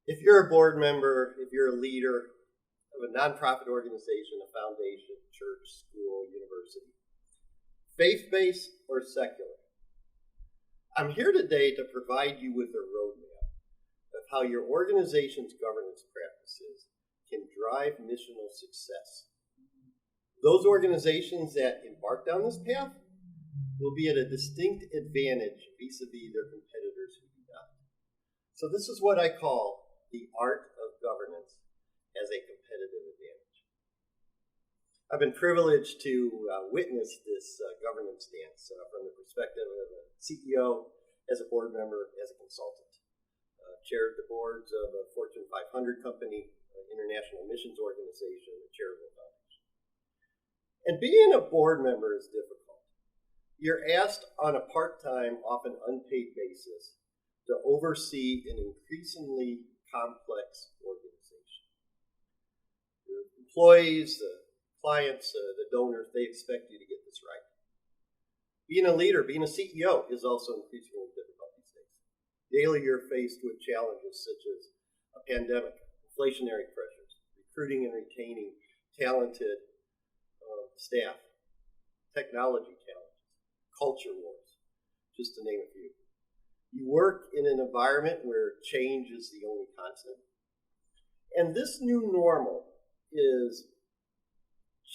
If you're a board member, if you're a leader of a nonprofit organization, a foundation, church, school, university, faith-based or secular, I'm here today to provide you with a roadmap of how your organization's governance practices can drive missional success. Those organizations that embark down this path will be at a distinct advantage vis-a-vis their competitors who do not. So this is what I call the art of governance as a competitive advantage. I've been privileged to witness this governance dance from the perspective of a CEO, as a board member, as a consultant. Chaired the boards of a Fortune 500 company, an international missions organization, a charitable foundation. And being a board member is difficult. You're asked on a part-time, often unpaid basis to oversee an increasingly complex organization. Your employees, the clients, the donors, they expect you to get this right. Being a leader, being a CEO is also increasingly difficult these days. Daily you're faced with challenges such as a pandemic, inflationary pressures, recruiting and retaining talented staff, technology challenges, culture wars, just to name a few. You work in an environment where change is the only constant. And this new normal is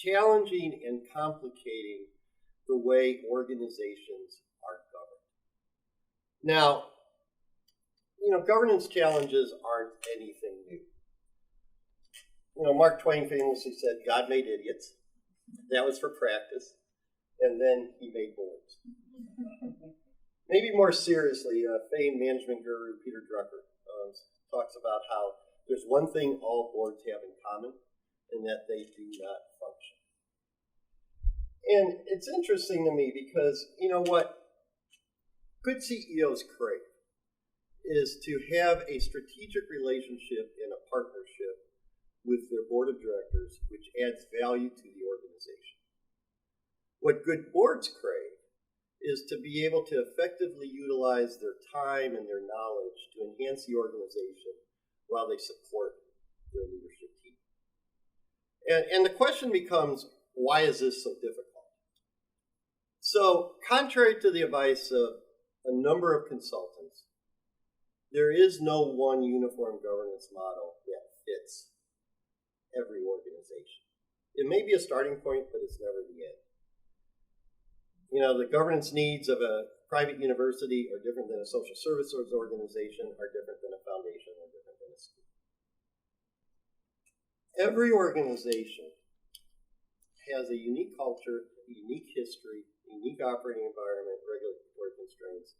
challenging and complicating the way organizations are governed. Now, governance challenges aren't anything new. Mark Twain famously said, God made idiots. That was for practice. And then he made boards. Maybe more seriously, famed management guru Peter Drucker talks about how there's one thing all boards have in common, and that they do not function. And it's interesting to me because, what good CEOs crave is to have a strategic relationship and a partnership with their board of directors, which adds value to the organization. What good boards crave is to be able to effectively utilize their time and their knowledge to enhance the organization while they support their leadership team. And the question becomes, why is this so difficult? So, contrary to the advice of a number of consultants, there is no one uniform governance model that fits every organization. It may be a starting point, but it's never the end. The governance needs of a private university are different than a social services organization, are different than a foundation, are different than a school. Every organization has a unique culture, a unique history, a unique operating environment, regulatory constraints,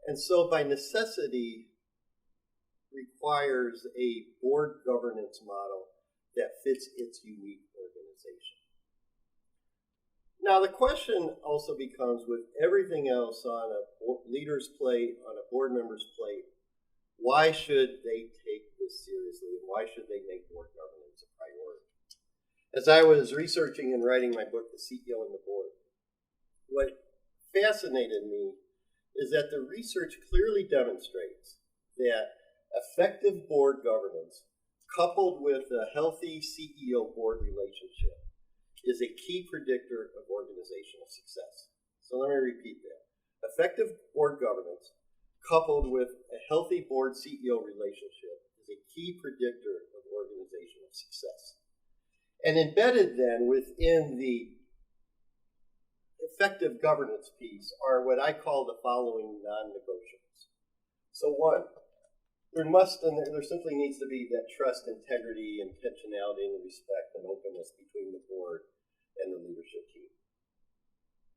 and so by necessity requires a board governance model that fits its unique organization. Now, the question also becomes, with everything else on a leader's plate, on a board member's plate, why should they take this seriously, and why should they make board governance a priority? As I was researching and writing my book, The CEO and the Board, what fascinated me is that the research clearly demonstrates that effective board governance, coupled with a healthy CEO-board relationship, is a key predictor of organizational success. So let me repeat that. Effective board governance, coupled with a healthy board-CEO relationship, is a key predictor of organizational success. And embedded then within the effective governance piece are what I call the following non-negotiables. So one, there simply needs to be that trust, integrity, intentionality, and respect and openness between the board and the leadership team.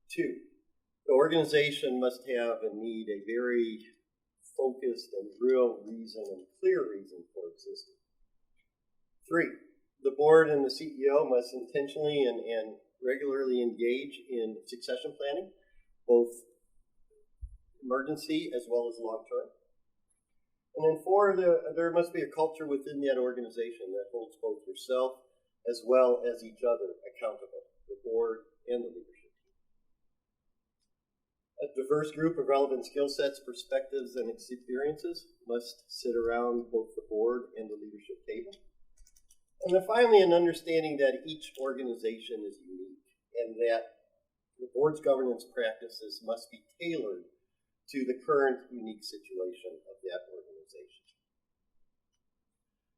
Two, the organization must have and need a very focused and real reason and clear reason for existing. Three, the board and the CEO must intentionally and regularly engage in succession planning, both emergency as well as long-term. And then four, there must be a culture within that organization that holds both yourself as well as each other accountable, the board and the leadership team. A diverse group of relevant skill sets, perspectives, and experiences must sit around both the board and the leadership table. And then finally, an understanding that each organization is unique and that the board's governance practices must be tailored to the current unique situation of that organization.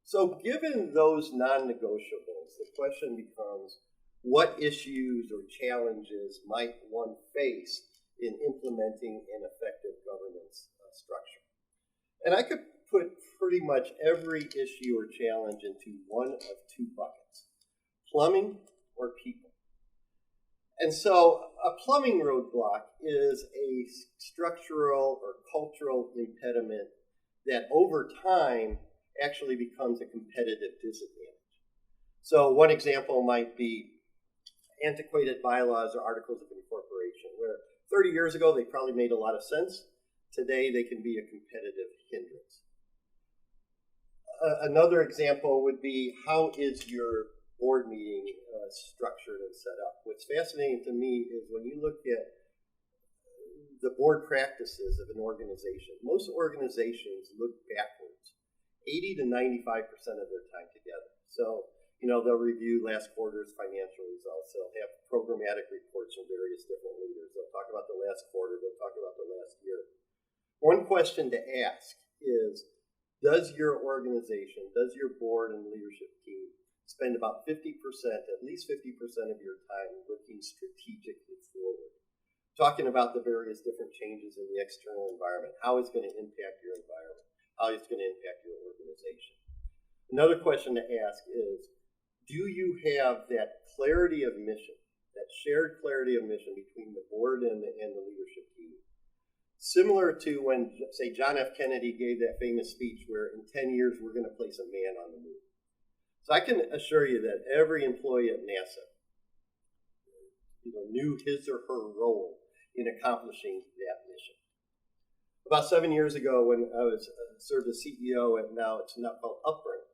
So given those non-negotiables, the question becomes, what issues or challenges might one face in implementing an effective governance structure? And I could put pretty much every issue or challenge into one of two buckets: plumbing or people. And so a plumbing roadblock is a structural or cultural impediment that over time actually becomes a competitive disadvantage. So one example might be antiquated bylaws or articles of incorporation, where 30 years ago they probably made a lot of sense. Today they can be a competitive hindrance. Another example would be, how is your board meeting structured and set up? What's fascinating to me is when you look at the board practices of an organization, most organizations look backwards 80 to 95% of their time together. So, they'll review last quarter's financial results. They'll have programmatic reports from various different leaders. They'll talk about the last quarter. They'll talk about the last year. One question to ask is, does your organization, does your board and leadership team spend about 50%, at least 50% of your time looking strategically forward, talking about the various different changes in the external environment, how it's going to impact your environment, how it's going to impact your organization? Another question to ask is, do you have that clarity of mission, that shared clarity of mission between the board and the leadership team? Similar to when, say, John F. Kennedy gave that famous speech where in 10 years we're going to place a man on the moon. So I can assure you that every employee at NASA knew his or her role in accomplishing that mission. About 7 years ago, when I was served as CEO, and now it's now called Upbring,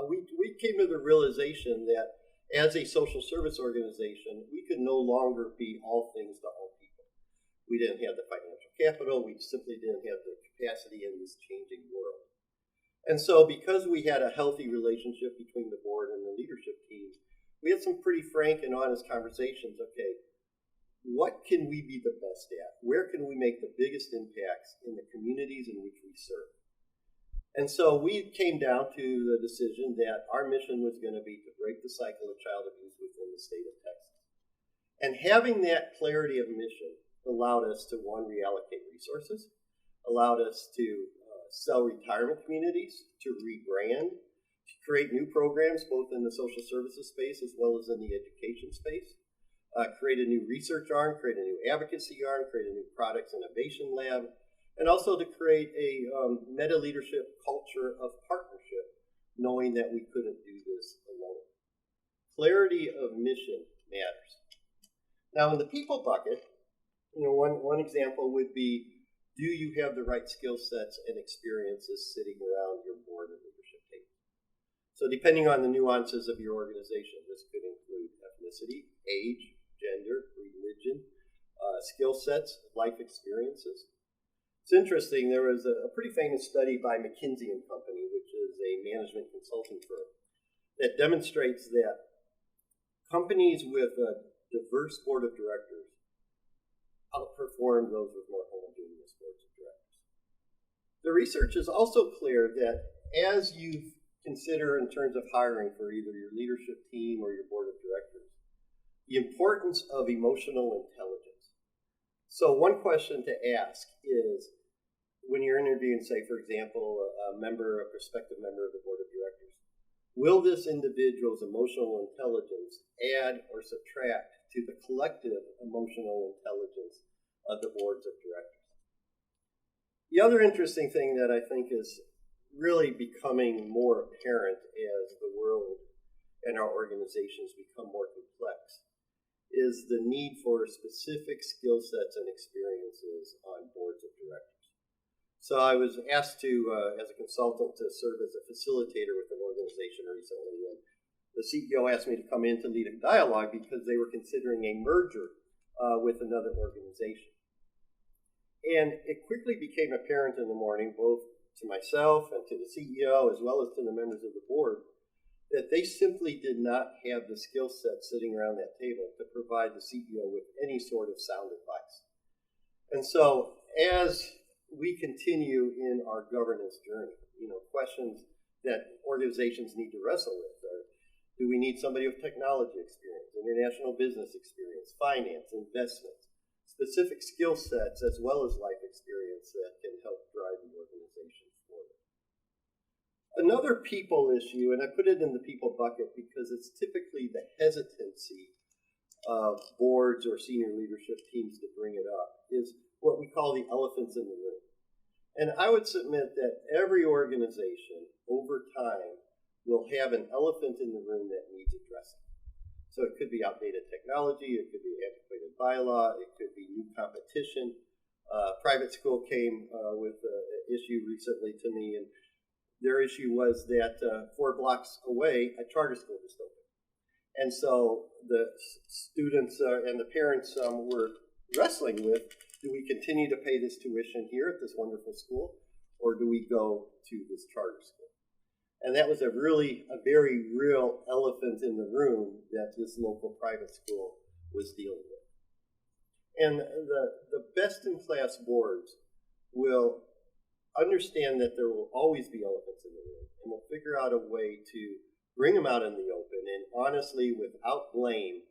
we came to the realization that as a social service organization, we could no longer be all things to all people. We didn't have the financial capital. We simply didn't have the capacity in this changing world. And so because we had a healthy relationship between the board and the leadership team, we had some pretty frank and honest conversations. Okay, what can we be the best at? Where can we make the biggest impacts in the communities in which we serve? And so we came down to the decision that our mission was going to be to break the cycle of child abuse within the state of Texas. And having that clarity of mission allowed us to, one, reallocate resources, allowed us to sell retirement communities, to rebrand, to create new programs both in the social services space as well as in the education space, create a new research arm, create a new advocacy arm, create a new products innovation lab, and also to create a meta-leadership culture of partnership, knowing that we couldn't do this alone. Clarity of mission matters. Now, in the people bucket, one example would be, do you have the right skill sets and experiences sitting around your board and leadership table? So depending on the nuances of your organization, this could include ethnicity, age, gender, religion, skill sets, life experiences. It's interesting, there was a pretty famous study by McKinsey & Company, which is a management consulting firm, that demonstrates that companies with a diverse board of directors outperform those with more homogeneous boards of directors. The research is also clear that as you consider in terms of hiring for either your leadership team or your board of directors, the importance of emotional intelligence. So one question to ask is, when you're interviewing, say, for example, a prospective member of the board of directors, will this individual's emotional intelligence add or subtract to the collective emotional intelligence of the boards of directors? The other interesting thing that I think is really becoming more apparent as the world and our organizations become more complex is the need for specific skill sets and experiences on boards of directors. So I was asked to, as a consultant, to serve as a facilitator with an organization recently, and the CEO asked me to come in to lead a dialogue because they were considering a merger with another organization. And it quickly became apparent in the morning, both to myself and to the CEO, as well as to the members of the board, that they simply did not have the skill set sitting around that table to provide the CEO with any sort of sound advice. And so as we continue in our governance journey, questions that organizations need to wrestle with are, do we need somebody with technology experience, international business experience, finance, investments, specific skill sets, as well as life experience that can help drive the organization forward? Another people issue, and I put it in the people bucket because it's typically the hesitancy of boards or senior leadership teams to bring it up, is what we call the elephants in the room. And I would submit that every organization over time will have an elephant in the room that needs addressing. So it could be outdated technology, it could be antiquated bylaw, it could be new competition. Private school came with an issue recently to me, and their issue was that 4 blocks away, a charter school just opened. And so the students and the parents were wrestling with, do we continue to pay this tuition here at this wonderful school, or do we go to this charter school? And that was a very real elephant in the room that this local private school was dealing with. And the best-in-class boards will understand that there will always be elephants in the room, and will figure out a way to bring them out in the open and honestly, without blame,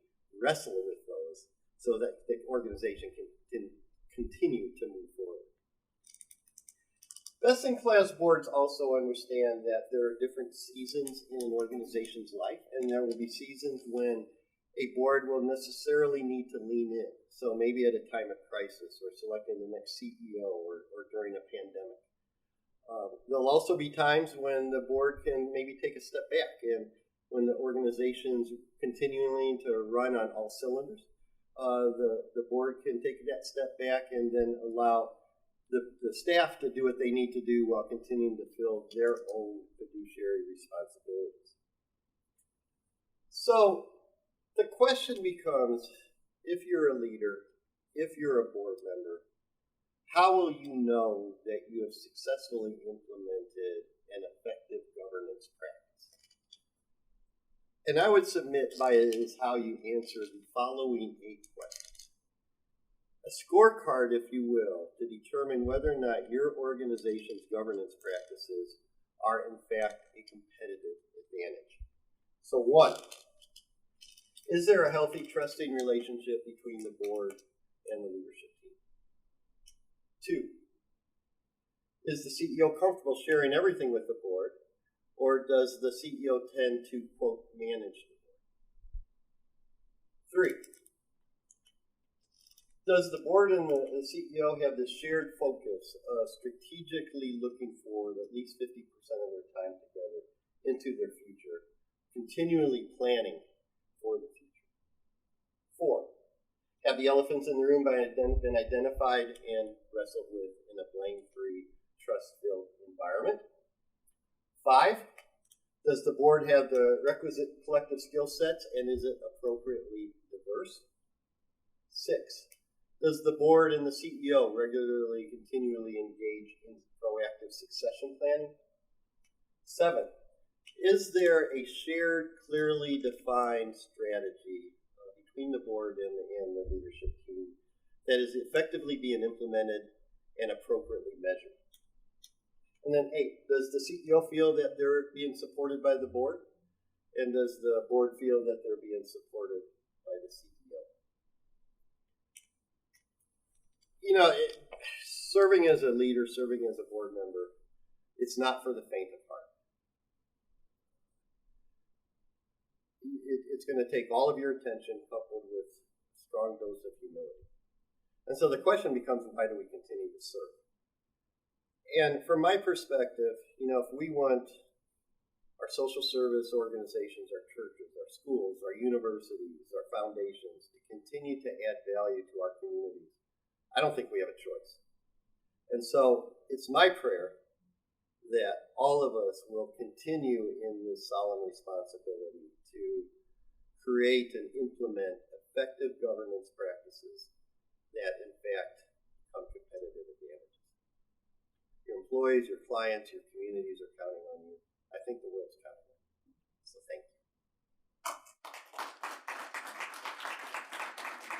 wrestle with those so that the organization can continue to move forward. Best-in-class boards also understand that there are different seasons in an organization's life, and there will be seasons when a board will necessarily need to lean in. So maybe at a time of crisis, or selecting the next CEO, or during a pandemic. There'll also be times when the board can maybe take a step back, and when the organization's continuing to run on all cylinders, the board can take that step back and then allow the staff to do what they need to do while continuing to fill their own fiduciary responsibilities. So the question becomes, if you're a leader, if you're a board member, how will you know that you have successfully implemented an effective governance practice? And I would submit by it is how you answer the following 8 questions. A scorecard, if you will, to determine whether or not your organization's governance practices are in fact a competitive advantage. So 1, is there a healthy, trusting relationship between the board and the leadership team? 2, is the CEO comfortable sharing everything with the board, or does the CEO tend to, quote, manage the board? 3, does the board and the CEO have this shared focus of strategically looking forward at least 50% of their time together into their future, continually planning for the future? 4, have the elephants in the room been identified and wrestled with in a blame-free, trust-filled environment? 5, does the board have the requisite collective skill sets, and is it appropriately diverse? 6, does the board and the CEO regularly, continually engage in proactive succession planning? 7, is there a shared, clearly defined strategy between the board and the leadership team that is effectively being implemented and appropriately measured? And then 8, does the CEO feel that they're being supported by the board? And does the board feel that they're being supported by the CEO? Serving as a leader, serving as a board member, it's not for the faint of heart. It's going to take all of your attention coupled with a strong dose of humility. And so the question becomes, why do we continue to serve? And from my perspective, if we want our social service organizations, our churches, our schools, our universities, our foundations to continue to add value to our communities, I don't think we have a choice. And so it's my prayer that all of us will continue in this solemn responsibility to create and implement effective governance practices that in fact come to pass. competitive advantages. Your employees, your clients, your communities are